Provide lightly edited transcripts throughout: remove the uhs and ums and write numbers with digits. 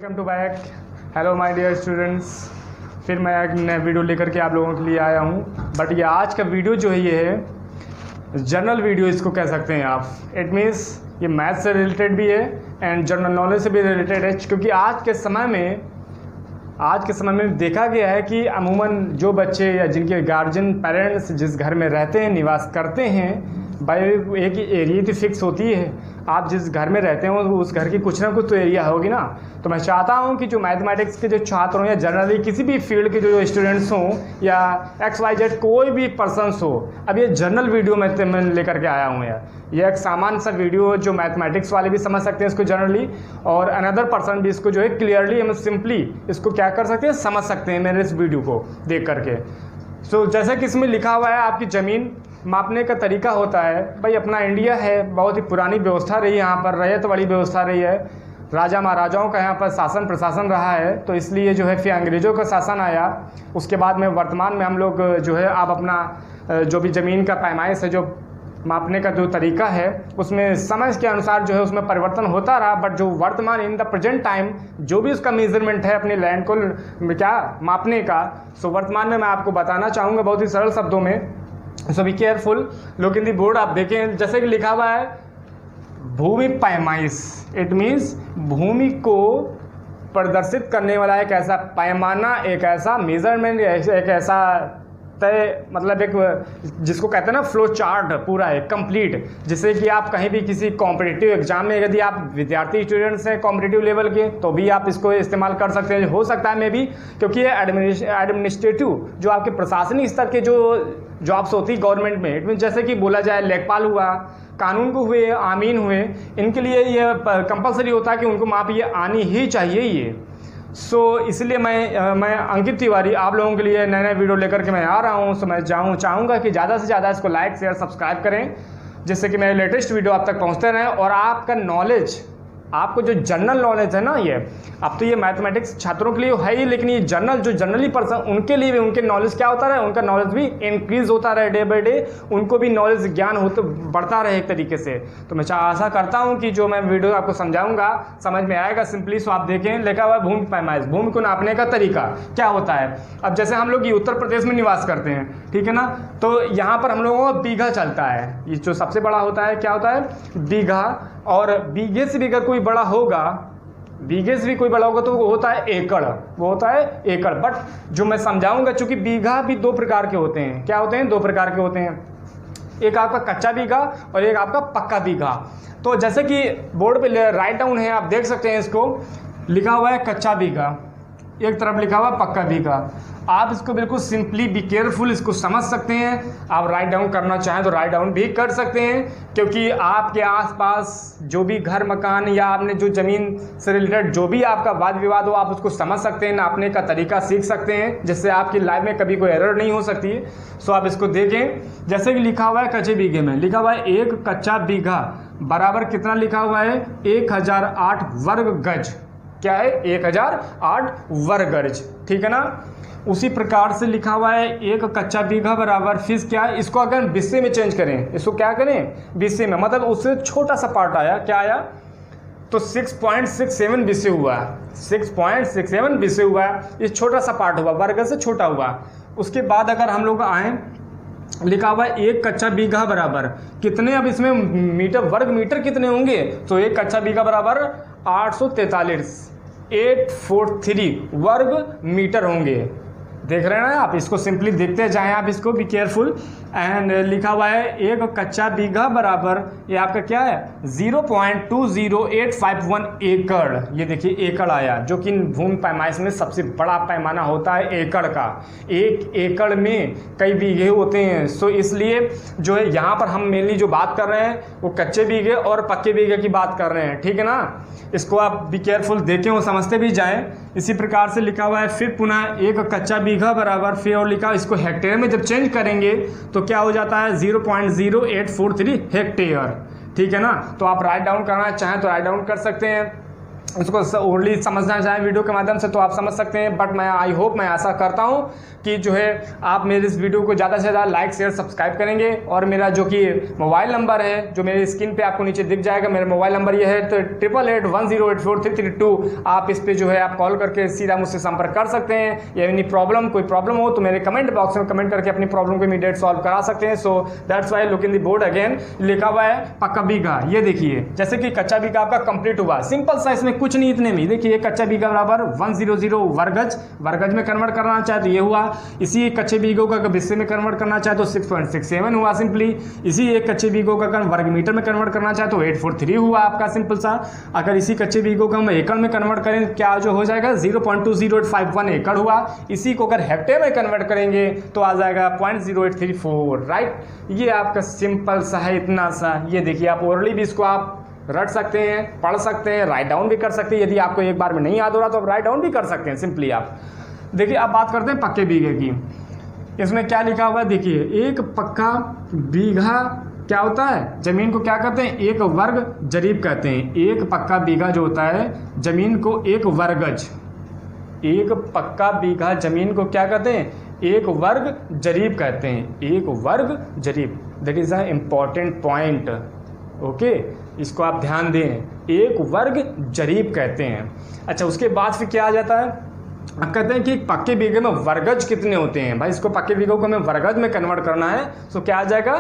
Welcome to back. Hello my dear students, फिर मैं एक नया वीडियो लेकर के आप लोगों के लिए आया हूँ। बट ये आज का वीडियो जो है ये है जनरल वीडियो इसको कह सकते हैं आप। इट मीन्स ये मैथ से रिलेटेड भी है एंड जनरल नॉलेज से भी रिलेटेड है, क्योंकि आज के समय में देखा गया है कि अमूमन जो बच्चे या जिनके गार्जियन पेरेंट्स जिस घर में रहते हैं, निवास करते हैं, भाई एक एरिया तो फिक्स होती है। आप जिस घर में रहते हो उस घर की कुछ ना कुछ तो एरिया होगी ना। तो मैं चाहता हूं कि जो मैथमेटिक्स के जो छात्र हों या जनरली किसी भी फील्ड के जो स्टूडेंट्स हों या XYZ कोई भी पर्सनस हो, अब ये जनरल वीडियो मैं लेकर के आया हूँ यार। ये एक सामान्य सा वीडियो जो मैथमेटिक्स वाले भी समझ सकते हैं इसको जनरली, और अनदर पर्सन भी इसको जो है क्लियरली हम सिंपली इसको क्या कर सकते हैं, समझ सकते हैं मेरे इस वीडियो को देख करके। सो जैसे कि इसमें लिखा हुआ है आपकी ज़मीन मापने का तरीका होता है। भाई अपना इंडिया है, बहुत ही पुरानी व्यवस्था रही, यहाँ पर रैयत वाली व्यवस्था रही है, राजा महाराजाओं का यहाँ पर शासन प्रशासन रहा है। तो इसलिए जो है फिर अंग्रेज़ों का शासन आया। उसके बाद में वर्तमान में हम लोग जो है आप अपना जो भी ज़मीन का पैमाइश है, जो मापने का जो तरीका है, उसमें समय के अनुसार जो है उसमें परिवर्तन होता रहा। बट जो वर्तमान इन द प्रेजेंट टाइम जो भी उसका मेजरमेंट है अपने लैंड को क्या मापने का, सो वर्तमान में मैं आपको बताना चाहूँगा बहुत ही सरल शब्दों में। So be careful, look in the board. आप देखें जैसे कि लिखा हुआ है भूमि पैमाइश। इट मीन्स भूमि को प्रदर्शित करने वाला एक ऐसा पैमाना, एक ऐसा मेजरमेंट, एक ऐसा तय, मतलब एक जिसको कहते हैं ना फ्लो चार्ट पूरा है कंप्लीट, जिससे कि आप कहीं भी किसी कॉम्पिटिटिव एग्जाम में, यदि आप विद्यार्थी स्टूडेंट्स हैं कॉम्पिटिटिव लेवल के, तो भी आप इसको इस्तेमाल कर सकते हैं। हो सकता है मे भी, क्योंकि ये एडमिनिस्ट्रेटिव जो आपके प्रशासनिक स्तर के जो जॉब्स होती है गवर्नमेंट में, इट मीन जैसे कि बोला जाए लेखपाल हुआ, कानून को हुए, आमीन हुए, इनके लिए ये कंपलसरी होता है कि उनको माप ये आनी ही चाहिए ये। सो इसलिए मैं अंकित तिवारी आप लोगों के लिए नए नए वीडियो लेकर के मैं आ रहा हूँ। सो मैं चाहूँगा कि ज़्यादा से ज़्यादा इसको लाइक शेयर सब्सक्राइब करें, जिससे कि मेरे लेटेस्ट वीडियो आप तक पहुँचते रहें। और आपका नॉलेज, आपको जो जनरल नॉलेज है ना, ये अब तो ये मैथमेटिक्स छात्रों के लिए है ही, लेकिन ये जनरल जो जनरली पर्सन उनके लिए भी उनके नॉलेज क्या होता रहे, उनका नॉलेज भी इंक्रीज होता रहे डे बाई डे, उनको भी नॉलेज ज्ञान होता बढ़ता रहे एक तरीके से। तो मैं आशा करता हूँ कि जो मैं वीडियो आपको समझाऊंगा समझ में आएगा सिंपली। सो आप देखें लिखा हुआ है भूमि पैमाइश, भूमि को नापने का तरीका क्या होता है। अब जैसे हम लोग ये उत्तर प्रदेश में निवास करते हैं, ठीक है ना, तो यहाँ पर हम लोगों को बीघा चलता है। ये जो सबसे बड़ा होता है क्या होता है, बीघा। और बीघे से भी अगर कोई बड़ा होगा, बीघे से भी कोई बड़ा होगा तो वो होता है एकड़, वो होता है एकड़। बट जो मैं समझाऊंगा, चूंकि बीघा भी दो प्रकार के होते हैं। क्या होते हैं, दो प्रकार के होते हैं, एक आपका कच्चा बीघा और एक आपका पक्का बीघा। तो जैसे कि बोर्ड पे राइट डाउन है, आप देख सकते हैं, इसको लिखा हुआ है कच्चा बीघा, एक तरफ लिखा हुआ पक्का बीघा। आप इसको बिल्कुल सिंपली बी केयरफुल इसको समझ सकते हैं। आप राइट डाउन करना चाहें तो राइट डाउन भी कर सकते हैं, क्योंकि आपके आसपास जो भी घर मकान या आपने जो ज़मीन से रिलेटेड जो भी आपका वाद विवाद हो, आप उसको समझ सकते हैं, नापने का तरीका सीख सकते हैं, जिससे आपकी लाइफ में कभी कोई एरर नहीं हो सकती है। सो आप इसको देखें, जैसे कि लिखा हुआ है कच्चे बीघे में, लिखा हुआ है एक कच्चा बीघा बराबर कितना लिखा हुआ है, 1008 वर्ग गज। क्या है, 1008 वर्ग गज, ठीक है ना। उसी प्रकार से लिखा हुआ है एक कच्चा बीघा बराबर, फिर क्या है, इसको अगर बिस्से में चेंज करें, इसको क्या करें, बिस्से में, मतलब उससे छोटा सा पार्ट आया, क्या आया, तो 6.67 बिस्से हुआ, 6.67 बिस्से हुआ, ये छोटा सा पार्ट हुआ, वर्ग से छोटा हुआ। उसके बाद अगर हम लोग आए, लिखा हुआ है एक कच्चा बीघा बराबर कितने, अब इसमें मीटर, वर्ग मीटर कितने होंगे, तो एक कच्चा बीघा बराबर 843 वर्ग मीटर होंगे। देख रहे हैं ना आप, इसको सिंपली देखते जाएं आप, इसको बी केयरफुल। एंड लिखा हुआ है एक कच्चा बीघा बराबर, ये आपका क्या है, 0.20851 एकड़। ये देखिए एकड़ आया, जो कि भूमि पैमाइश में सबसे बड़ा पैमाना होता है एकड़ का। एक एकड़ में कई बीघे होते हैं। सो इसलिए जो है यहाँ पर हम मेनली जो बात कर रहे हैं वो कच्चे बीघे और पक्के बीघे की बात कर रहे हैं, ठीक है ना। इसको आप बी केयरफुल देखें और समझते भी जाएं। इसी प्रकार से लिखा हुआ है फिर पुनः एक कच्चा बीघा बराबर, फिर और लिखा, इसको हेक्टेयर में जब चेंज करेंगे तो क्या हो जाता है, 0.0843 हेक्टेयर, ठीक है ना। तो आप राइट डाउन करना चाहें तो राइट डाउन कर सकते हैं। उसको ओरली समझना चाहें वीडियो के माध्यम से तो आप समझ सकते हैं, बट मैं आई होप, मैं आशा करता हूं कि जो है आप मेरे इस वीडियो को ज़्यादा से ज़्यादा लाइक शेयर सब्सक्राइब करेंगे। और मेरा जो कि मोबाइल नंबर है जो मेरे स्क्रीन पे आपको नीचे दिख जाएगा, मेरा मोबाइल नंबर ये है, तो 8881084332। आप इस पे जो है आप कॉल करके सीधा मुझसे संपर्क कर सकते हैं। या एनी प्रॉब्लम, कोई प्रॉब्लम हो तो मेरे कमेंट बॉक्स में कमेंट करके अपनी प्रॉब्लम को इमीडिएट सॉल्व करा सकते हैं। So that's why look in the board again, लिखा हुआ है पक्का बीघा। ये देखिए जैसे कि कच्चा बीघा आपका कंप्लीट हुआ, सिंपल सा, इसमें कुछ नहीं, इतने में देखिए कच्चा बीघा बराबर 100 वर्गज, वर्गज में कन्वर्ट करना चाहे तो ये हुआ। इसी एक कच्चे बीघों का बिस्से में कन्वर्ट करना चाहे तो 6.67 हुआ सिंपली। इसी एक कच्चे बीघों का अगर वर्ग मीटर में कन्वर्ट करना चाहे तो 843 हुआ आपका सिंपल सा। अगर इसी कच्चे बीघों को हम एकड़ में कन्वर्ट करें क्या जो हो जाएगा 0.20851 एकड़ हुआ। इसी को अगर हेक्टेयर में कन्वर्ट करेंगे तो आ जाएगा 0.0834, राइट। ये आपका सिंपल सा है, इतना सा। ये देखिए आप ओरली भी इसको आप रट सकते हैं, पढ़ सकते हैं, राइट डाउन भी कर सकते हैं। यदि आपको एक बार में नहीं याद हो रहा तो आप राइट डाउन भी कर सकते हैं सिंपली आप। देखिए अब बात करते हैं पक्के बीघे की। इसमें क्या लिखा हुआ है देखिए, एक पक्का बीघा क्या होता है, जमीन को क्या कहते हैं, एक वर्ग जरीब कहते हैं। एक पक्का बीघा जो होता है जमीन को एक वर्गज, एक पक्का बीघा जमीन को क्या कहते हैं, एक वर्ग जरीब कहते हैं। एक वर्ग जरीब, that is a important point, okay, इसको आप ध्यान दें। एक वर्ग जरीब कहते हैं। अच्छा, उसके बाद फिर क्या आ जाता है, अब कहते हैं कि एक पक्के बीघे में वर्गज कितने होते हैं। भाई इसको पक्के बीघों को हमें वर्गज में कन्वर्ट करना है तो क्या आ जाएगा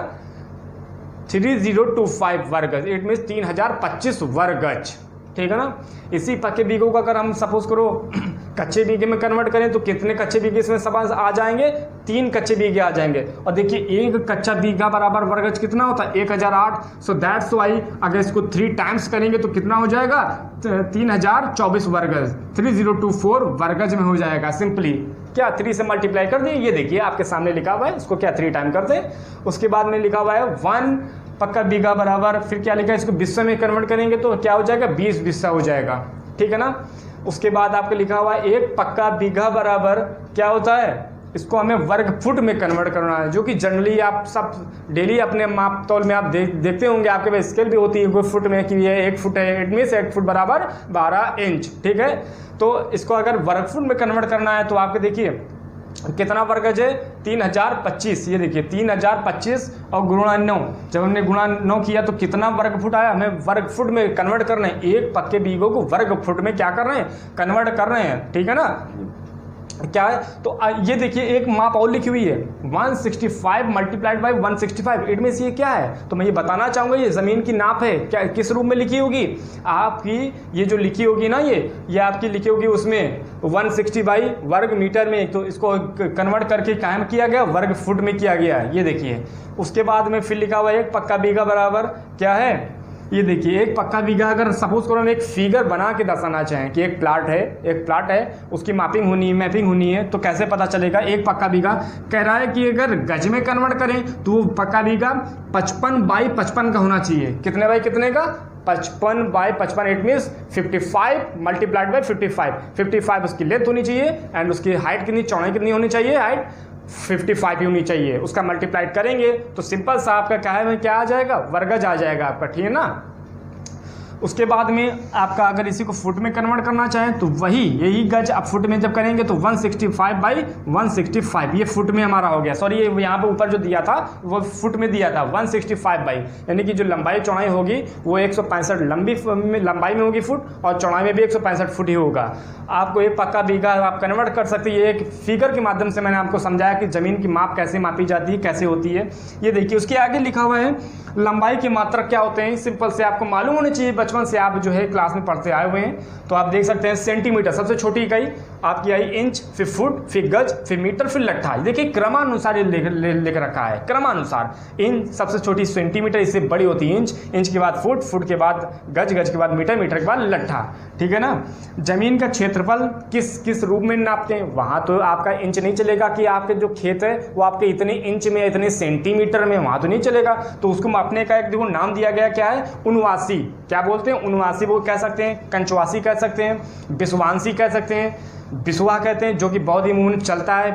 3025 वर्गज, इट मीन्स 3025 वर्गज, ठीक है ना। इसी पक्के बीघों का अगर हम सपोज करो कच्चे बीघे में कन्वर्ट करें तो कितने कच्चे बीघे इसमें सब आ जाएंगे, 3 कच्चे बीघे आ जाएंगे। और देखिए एक कच्चा बीघा बराबर वर्गज कितना होता है 1008। सो दैट्स वाई अगर इसको 3 टाइम्स करेंगे तो कितना हो जाएगा 3024 वर्गज, 3024 वर्गज में हो जाएगा सिंपली। क्या 3 से मल्टीप्लाई कर दिए, ये देखिए आपके सामने लिखा हुआ है, इसको क्या 3 टाइम कर दें। उसके बाद में लिखा हुआ है 1 पक्का बीघा बराबर, फिर क्या लिखा है, इसको बिस्से में कन्वर्ट करेंगे तो क्या हो जाएगा 20 बिस्सा हो जाएगा, ठीक है ना। उसके बाद आपको लिखा हुआ है एक पक्का बीघा बराबर क्या होता है, इसको हमें वर्ग फुट में कन्वर्ट करना है, जो कि जनरली आप सब डेली अपने माप तौल में आप देखते होंगे, आपके पास स्केल भी होती है कोई फुट में कि ये 1 फुट है, इट मीन्स 1 फुट बराबर 12 इंच, ठीक है। तो इसको अगर वर्ग फुट में कन्वर्ट करना है तो आपके देखिए कितना वर्गज है 3025। ये देखिए 3025 और गुणा 9, जब हमने गुणा 9 किया तो कितना वर्ग फुट आया, हमें वर्ग फुट में कन्वर्ट करना है। एक पक्के बीघों को वर्ग फुट में क्या कर रहे हैं, कन्वर्ट कर रहे हैं, ठीक है ना। क्या है तो ये देखिए एक माप और लिखी हुई है 165 मल्टीप्लाइड बाई 165, इट मीन्स ये क्या है, तो मैं ये बताना चाहूँगा ये ज़मीन की नाप है। क्या किस रूप में लिखी होगी आपकी, ये जो लिखी होगी ना ये आपकी लिखी होगी उसमें 160 बाई वर्ग मीटर में, तो इसको कन्वर्ट करके कायम किया गया वर्ग फुट में किया गया है, ये देखिए। उसके बाद में फिर लिखा हुआ है एक पक्का बीघा बराबर क्या है, ये देखिए एक पक्का बीघा अगर सपोज करो हम एक फिगर बना के दर्शाना चाहें कि एक प्लाट है उसकी मैपिंग होनी है तो कैसे पता चलेगा। एक पक्का बीघा कह रहा है कि अगर गज में कन्वर्ट करें तो पक्का बीघा 55 बाई 55 का होना चाहिए। कितने बाई कितने का, 55 by 55, it means 55 multiplied by 55 उसकी लेंथ होनी चाहिए एंड उसकी हाइट कितनी, चौड़ाई कितनी होनी चाहिए, हाइट 55 ही होनी चाहिए। उसका मल्टीप्लाइड करेंगे तो सिंपल सा आपका क्या है, क्या आ जाएगा, वर्गज आ जाएगा आपका, ठीक है ना। उसके बाद में आपका अगर इसी को फुट में कन्वर्ट करना चाहें तो वही यही गज आप फुट में जब करेंगे तो 165 बाई 165, ये फुट में हमारा हो गया। सॉरी ये यहाँ पे ऊपर जो दिया था वो फुट में दिया था 165 बाई, यानी कि जो लंबाई चौड़ाई होगी वो 165 लंबाई में होगी फुट और चौड़ाई में भी 165 फुट ही होगा। आपको एक पक्का बीघा आप कन्वर्ट कर सकते हैं। ये एक फिगर के माध्यम से मैंने आपको समझाया कि ज़मीन की माप कैसे मापी जाती है, कैसे होती है। ये देखिए उसके आगे लिखा हुआ है लंबाई के मात्रक क्या होते हैं, सिंपल से आपको मालूम होनी चाहिए, बचपन से आप जो है क्लास में पढ़ते आए हुए हैं। तो आप देख सकते हैं सेंटीमीटर सबसे छोटी इकाई आपकी आई इंच, फिर फुट, फिर गज, फिर मीटर, फिर लट्ठा। देखिए क्रमानुसार ये लिख रखा है, क्रमानुसार। इंच सबसे छोटी सेंटीमीटर, इससे बड़ी होती है इंच, इंच के बाद फुट, फुट के बाद गज, गज के बाद मीटर, मीटर के बाद लट्ठा, ठीक है ना। जमीन का क्षेत्रफल किस रूप में नापते हैं, वहाँ तो आपका इंच नहीं चलेगा कि आपके जो खेत है वो आपके इतने इंच में इतने सेंटीमीटर में, वहाँ तो नहीं चलेगा। तो उसको मापने का एक देखो नाम दिया गया क्या है, उनवासी। क्या बोलते हैं, उनवासी वो कह सकते हैं, कंचवासी कह सकते हैं, बिस्वांसी कह सकते हैं, बिस्वा कहते हैं जो कि बहुत ही मुंह चलता है।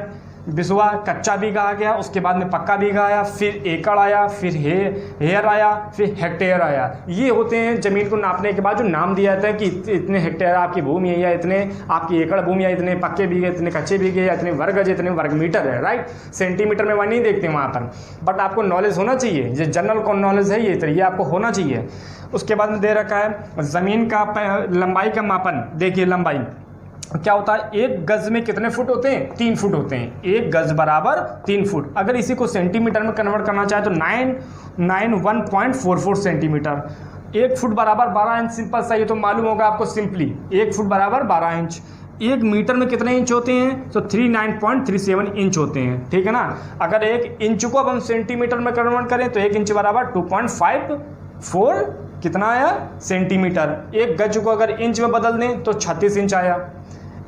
बिसवा कच्चा बीघा आ गया, उसके बाद में पक्का बीघा आया, फिर एकड़ आया, फिर हेयर आया, फिर हेक्टेयर आया। ये होते हैं ज़मीन को नापने के बाद जो नाम दिया जाता है कि इतने हेक्टेयर आपकी भूमि है, या इतने आपकी एकड़ भूमि है, इतने पक्के बीघे, इतने कच्चे बीघे, या इतने वर्ग गज, इतने वर्ग मीटर है, राइट। सेंटीमीटर में वह नहीं देखते वहाँ पर, बट आपको नॉलेज होना चाहिए, ये जनरल को नॉलेज है, ये आपको होना चाहिए। उसके बाद में दे रखा है ज़मीन का लंबाई का मापन। देखिए लंबाई क्या होता है, एक गज में कितने फुट होते हैं, 3 फुट होते हैं। एक गज बराबर 3 फुट। अगर इसी को सेंटीमीटर में कन्वर्ट करना चाहे तो 991.44 सेंटीमीटर। 1 फुट बराबर 12 इंच। सिंपल सा, ये तो मालूम होगा आपको सिंपली, 1 फुट बराबर 12 इंच। 1 मीटर में कितने इंच होते हैं, तो 39.37 इंच होते हैं, ठीक है ना। अगर 1 इंच को अब हम सेंटीमीटर में कन्वर्ट करें तो 1 इंच बराबर 2.54 कितना आया, सेंटीमीटर। 1 गज को अगर इंच में बदल दें तो 36 इंच आया।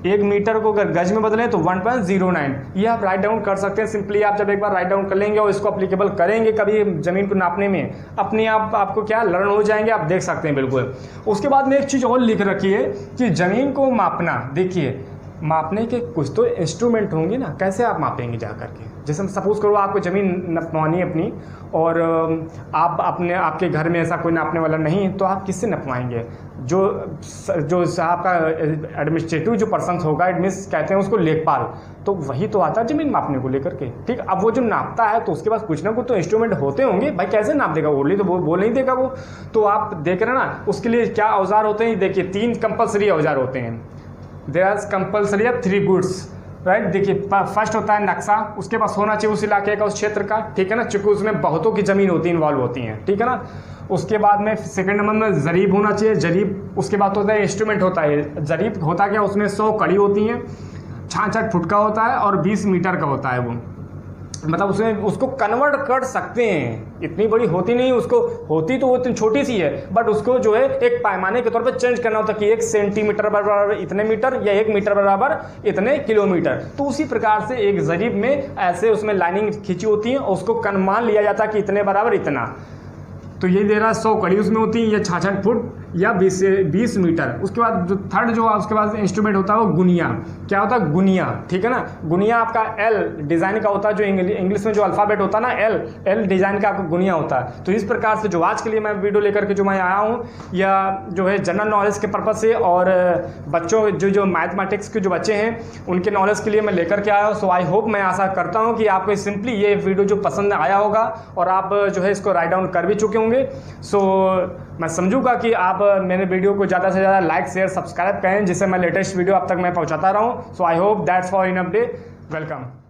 1 मीटर को अगर गज में बदलें तो 1.09। ये आप राइट डाउन कर सकते हैं सिंपली। आप जब एक बार राइट डाउन कर लेंगे और इसको अप्लीकेबल करेंगे कभी ज़मीन को नापने में, अपने आप आपको क्या लर्न हो जाएंगे, आप देख सकते हैं बिल्कुल। उसके बाद में एक चीज़ और लिख रखी है कि ज़मीन को मापना। देखिए मापने के कुछ तो इंस्ट्रूमेंट होंगे ना, कैसे आप मापेंगे जा करके। जैसे सपोज करो आपको ज़मीन नपवानी है अपनी, और आपके घर में ऐसा कोई नापने वाला नहीं है, तो आप किससे नपवाएंगे। जो आपका एडमिनिस्ट्रेटिव जो पर्सन होगा, एडमिस कहते हैं उसको, लेखपाल, तो वही तो आता है ज़मीन मापने को लेकर के, ठीक। अब वो जो नापता है तो उसके पास कुछ ना कुछ तो इंस्ट्रूमेंट होते होंगे भाई, कैसे नाप देगा, ओनली तो बोल नहीं देगा वो। तो आप देख रहे हैं ना, उसके लिए क्या औजार होते हैं। देखिए 3 कंपल्सरी औजार होते हैं। There are compulsory 3 goods, right. देखिए फर्स्ट होता है नक्शा, उसके पास होना चाहिए उस इलाके का, उस क्षेत्र का, ठीक है ना, चूंकि उसमें बहुतों की ज़मीन होती है, इन्वॉल्व होती हैं, ठीक है ना। उसके बाद में सेकंड नंबर में जरीब होना चाहिए, जरीब। उसके बाद होता है इंस्ट्रूमेंट होता है। जरीब होता क्या, उसमें 100 कड़ी होती हैं, 66 फुट का होता है और 20 मीटर का होता है वो, मतलब उसमें उसको कन्वर्ट कर सकते हैं। इतनी बड़ी होती नहीं, उसको होती तो वो इतनी छोटी सी है, बट उसको जो है एक पैमाने के तौर पे चेंज करना होता है कि 1 सेंटीमीटर बराबर इतने मीटर, या 1 मीटर बराबर इतने किलोमीटर। तो उसी प्रकार से एक जरीब में ऐसे उसमें लाइनिंग खींची होती है और उसको मान लिया जाता है कि इतने बराबर इतना। तो ये दे रहा है 100 कड़ी उसमें होती है, या 66 फुट या 20 मीटर। उसके बाद जो थर्ड जो उसके बाद इंस्ट्रूमेंट होता है वो गुनिया। क्या होता है, गुनिया, ठीक है ना। गुनिया आपका L डिज़ाइन का होता है, जो इंग्लिश में जो अल्फ़ाबेट होता है ना, L डिज़ाइन का आपका गुनिया होता है। तो इस प्रकार से जो आज के लिए मैं वीडियो लेकर के जो मैं आया हूँ, या जो है जनरल नॉलेज के पर्पज़ से, और बच्चों जो मैथमेटिक्स के जो बच्चे हैं उनके नॉलेज के लिए मैं लेकर के आया हूँ। सो आई होप, मैं आशा करता हूँ कि आपको सिंपली ये वीडियो जो पसंद आया होगा, और आप जो है इसको राइट डाउन कर भी चुके होंगे। सो मैं समझूंगा कि आप मेरे वीडियो को ज़्यादा से ज़्यादा लाइक, शेयर, सब्सक्राइब करें, जिससे मैं लेटेस्ट वीडियो अब तक मैं पहुंचाता रहूं। So I hope that's for in update. Welcome.